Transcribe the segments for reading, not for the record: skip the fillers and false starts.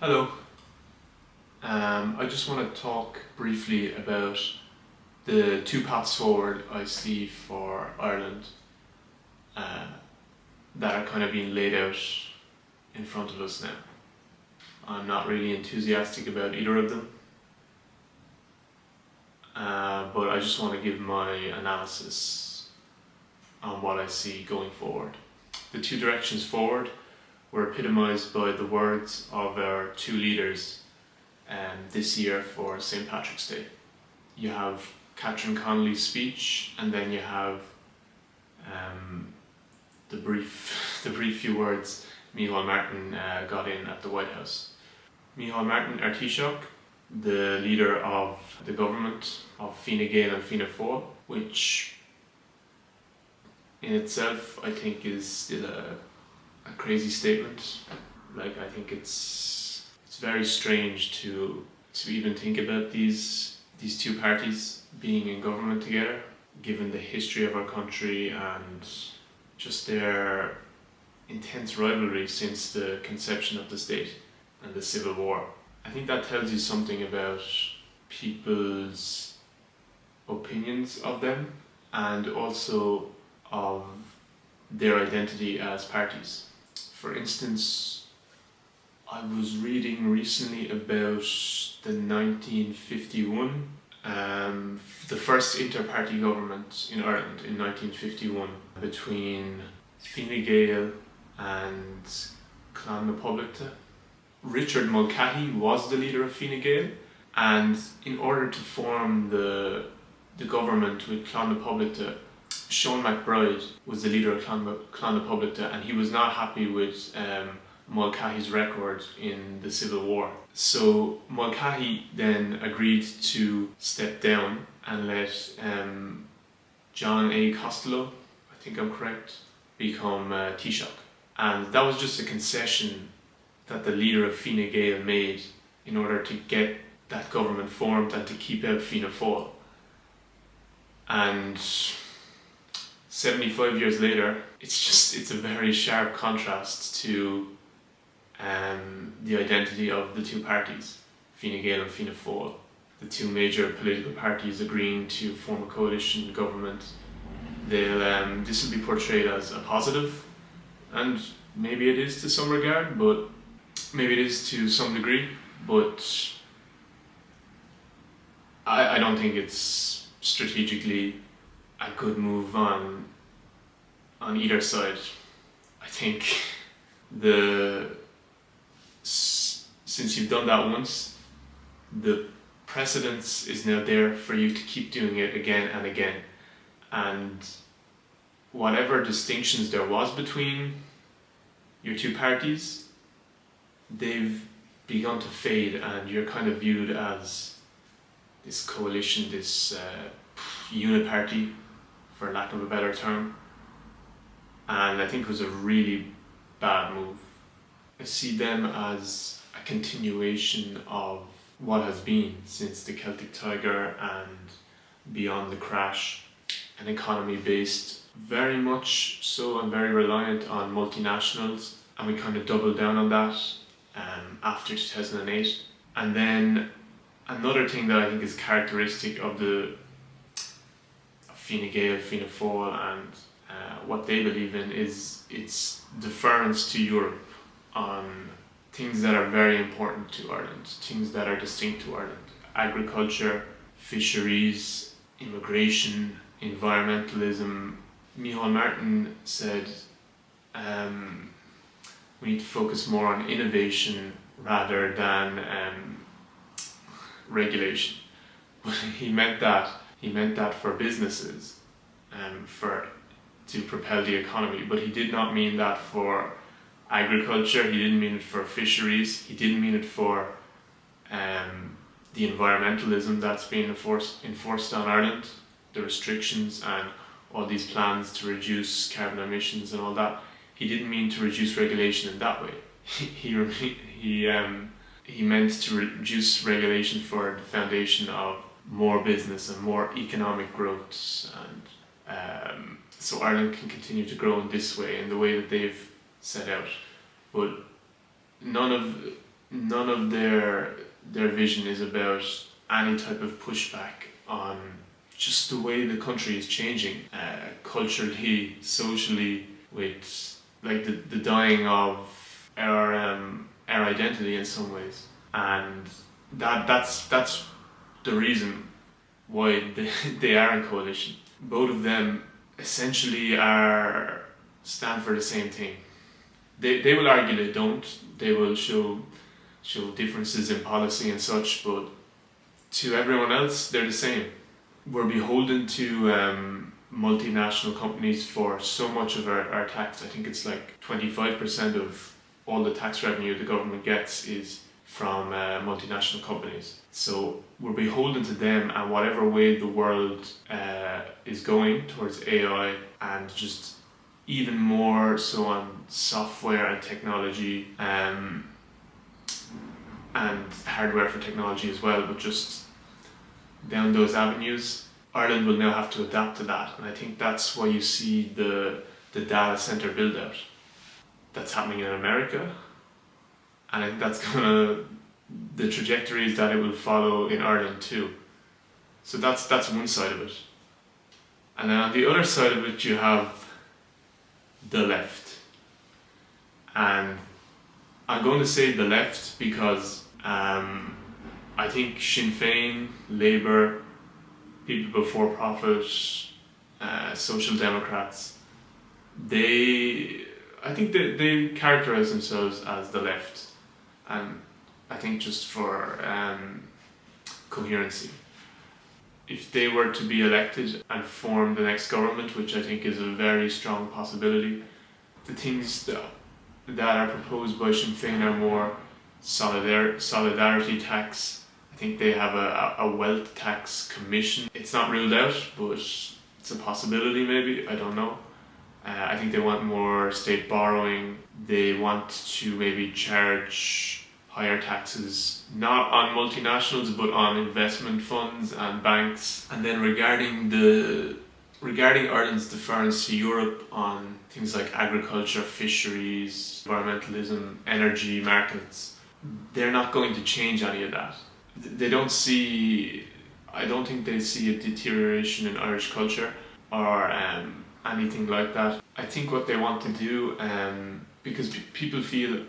Hello. I just want to talk briefly about the two paths forward I see for Ireland uh, that are kind of being laid out in front of us now. I'm not really enthusiastic about either of them, but I just want to give my analysis on what I see going forward. The two directions forward were epitomised by the words of our two leaders this year for St. Patrick's Day. You have Catherine Connolly's speech, and then you have the brief few words Micheál Martin got in at the White House. Micheál Martin ar Taoiseach, the leader of the government of Fine Gael and Fianna Fáil, which in itself I think is still a crazy statement. Like, I think it's very strange to even think about these two parties being in government together, given the history of our country and just their intense rivalry since the conception of the state and the Civil War. I think that tells you something about people's opinions of them and also of their identity as parties. For instance, I was reading recently about the 1951, the first inter-party government in Ireland in 1951 between Fine Gael and Clann na Poblachta. Richard Mulcahy was the leader of Fine Gael, and in order to form the government with Clann na Poblachta, Sean MacBride was the leader of Clann na Poblachta, and he was not happy with Mulcahy's record in the Civil War. So Mulcahy then agreed to step down and let John A. Costello, I think I'm correct, become Taoiseach. And that was just a concession that the leader of Fine Gael made in order to get that government formed and to keep out Fianna Fáil. And 75 years later, it's a very sharp contrast to the identity of the two parties, Fine Gael and Fianna Fáil, the two major political parties agreeing to form a coalition government. This will be portrayed as a positive, and maybe it is to some regard, but maybe it is to some degree, but I don't think it's strategically a good move on either side. I think since you've done that once, the precedence is now there for you to keep doing it again and again. And whatever distinctions there was between your two parties, they've begun to fade, and you're kind of viewed as this coalition, this uniparty, for lack of a better term. And I think it was a really bad move. I see them as a continuation of what has been since the Celtic Tiger and beyond the crash, an economy based very much so and very reliant on multinationals, and we kind of doubled down on that after 2008. And then another thing that I think is characteristic of Fine Gael, Fianna Fáil, and what they believe in is its deference to Europe on things that are very important to Ireland, things that are distinct to Ireland: agriculture, fisheries, immigration, environmentalism. Micheál Martin said we need to focus more on innovation rather than regulation. But he meant that for businesses, to propel the economy. But he did not mean that for agriculture. He didn't mean it for fisheries. He didn't mean it for the environmentalism that's being enforced on Ireland, the restrictions and all these plans to reduce carbon emissions and all that. He didn't mean to reduce regulation in that way. He meant to reduce regulation for the foundation of more business and more economic growth, and so Ireland can continue to grow in this way, in the way that they've set out. But none of none of their vision is about any type of pushback on just the way the country is changing, culturally, socially, with like the dying of our identity in some ways, and that's the reason why they are in coalition. Both of them essentially stand for the same thing. They will argue they don't. They will show differences in policy and such, but to everyone else, they're the same. We're beholden to multinational companies for so much of our tax. I think it's like 25% of all the tax revenue the government gets is from multinational companies. So we're beholden to them, and whatever way the world is going towards AI and just even more so on software and technology and hardware for technology as well, but just down those avenues, Ireland will now have to adapt to that. And I think that's why you see the data center build out that's happening in America. And I think that's the trajectories that it will follow in Ireland too. So that's one side of it. And then on the other side of it you have the left. And I'm going to say the left because I think Sinn Féin, Labour, People Before Profit, Social Democrats, I think they characterise themselves as the left, and I think just for coherency. If they were to be elected and form the next government, which I think is a very strong possibility, the things that are proposed by Sinn Féin are more solidarity tax. I think they have a wealth tax commission. It's not ruled out, but it's a possibility maybe, I don't know. I think they want more state borrowing. They want to maybe charge higher taxes, not on multinationals, but on investment funds and banks. And then regarding Ireland's deference to Europe on things like agriculture, fisheries, environmentalism, energy markets, they're not going to change any of that. I don't think they see a deterioration in Irish culture or anything like that. I think what they want to do, because people feel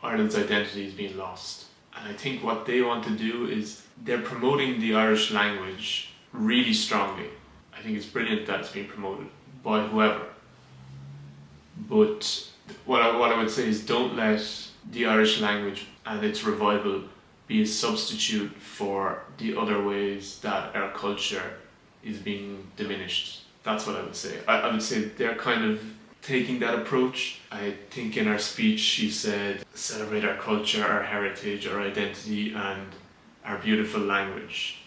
Ireland's identity is being lost, and I think what they want to do is they're promoting the Irish language really strongly. I think it's brilliant that it's being promoted by whoever. But what I would say is don't let the Irish language and its revival be a substitute for the other ways that our culture is being diminished. That's what I would say. I would say they're kind of taking that approach. I think in her speech she said, celebrate our culture, our heritage, our identity and our beautiful language,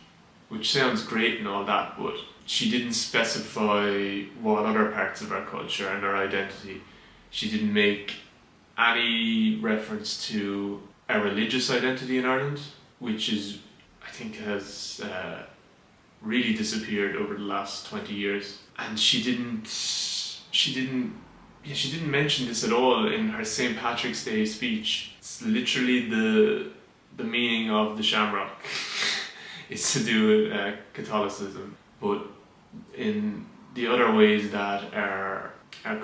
which sounds great and all that, but she didn't specify what other parts of our culture and our identity. She didn't make any reference to a religious identity in Ireland, which I think has really disappeared over the last 20 years. And she didn't mention this at all in her St. Patrick's Day speech. It's literally the meaning of the shamrock is to do with Catholicism, but in the other ways that our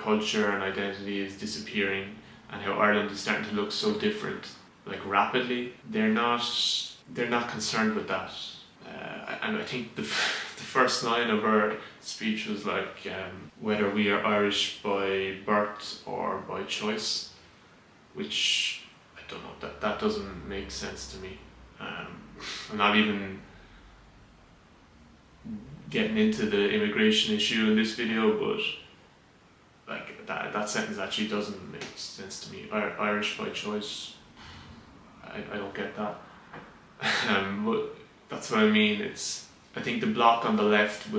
culture and identity is disappearing and how Ireland is starting to look so different, like rapidly, they're not concerned with that. And I think the first line of her speech was like, whether we are Irish by birth or by choice, which I don't know, that doesn't make sense to me. I'm not even getting into the immigration issue in this video, but like that sentence actually doesn't make sense to me. Irish by choice, I don't get that. But that's what I mean. I think the bloc on the left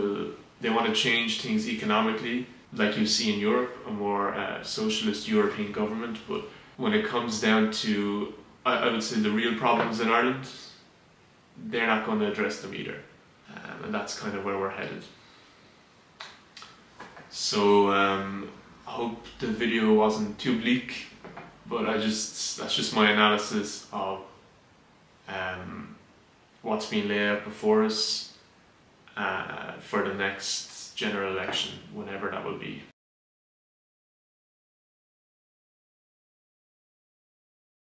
they want to change things economically, like you see in Europe, a more socialist European government, but when it comes down to, I would say, the real problems in Ireland, they're not going to address them either. And that's kind of where we're headed. So I hope the video wasn't too bleak, But that's just my analysis of what's being laid out before us for the next general election, whenever that will be.